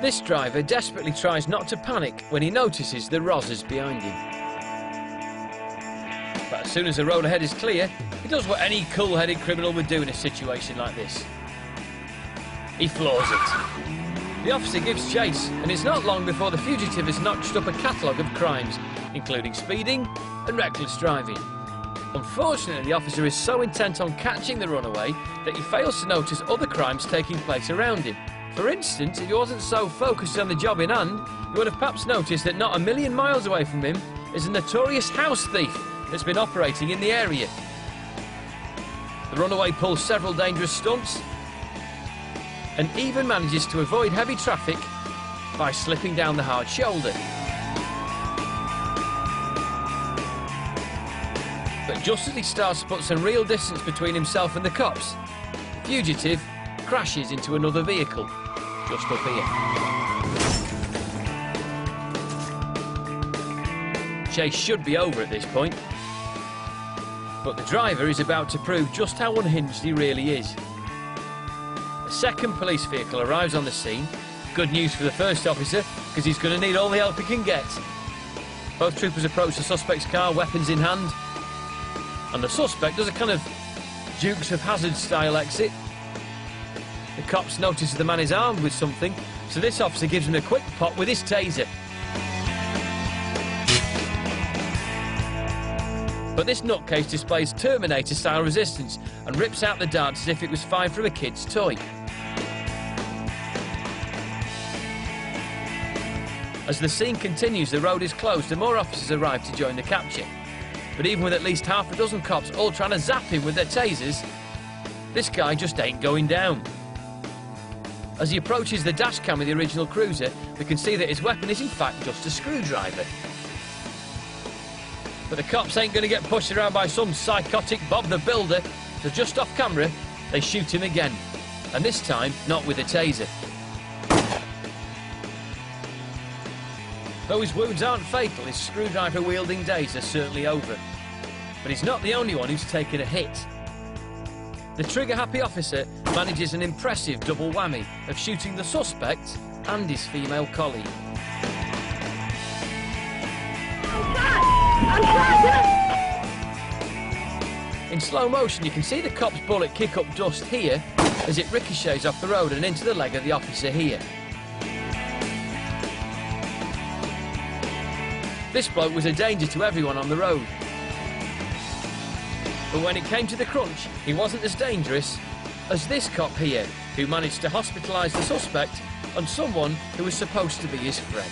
This driver desperately tries not to panic when he notices the Rozzers behind him. But as soon as the road ahead is clear, he does what any cool-headed criminal would do in a situation like this. He floors it. The officer gives chase, and it's not long before the fugitive has notched up a catalogue of crimes, including speeding and reckless driving. Unfortunately, the officer is so intent on catching the runaway that he fails to notice other crimes taking place around him. For instance, if he wasn't so focused on the job in hand, he would have perhaps noticed that not a million miles away from him is a notorious house thief that's been operating in the area. The runaway pulls several dangerous stunts and even manages to avoid heavy traffic by slipping down the hard shoulder. But just as he starts to put some real distance between himself and the cops, the fugitive crashes into another vehicle just up here. Chase should be over at this point, but the driver is about to prove just how unhinged he really is. A second police vehicle arrives on the scene. Good news for the first officer, because he's going to need all the help he can get. Both troopers approach the suspect's car, weapons in hand, and the suspect does a kind of Dukes of Hazzard style exit. The cops notice the man is armed with something, so this officer gives him a quick pop with his taser. But this nutcase displays Terminator-style resistance and rips out the dart as if it was fired from a kid's toy. As the scene continues, the road is closed and more officers arrive to join the capture. But even with at least half a dozen cops all trying to zap him with their tasers, this guy just ain't going down. As he approaches the dash cam of the original cruiser, we can see that his weapon is in fact just a screwdriver. But the cops ain't going to get pushed around by some psychotic Bob the Builder, so just off camera, they shoot him again. And this time, not with a taser. Though his wounds aren't fatal, his screwdriver-wielding days are certainly over. But he's not the only one who's taken a hit. The trigger-happy officer manages an impressive double whammy of shooting the suspect and his female colleague. In slow motion, you can see the cop's bullet kick up dust here as it ricochets off the road and into the leg of the officer here. This bloke was a danger to everyone on the road. But when it came to the crunch, he wasn't as dangerous as this cop here, who managed to hospitalise the suspect and someone who was supposed to be his friend.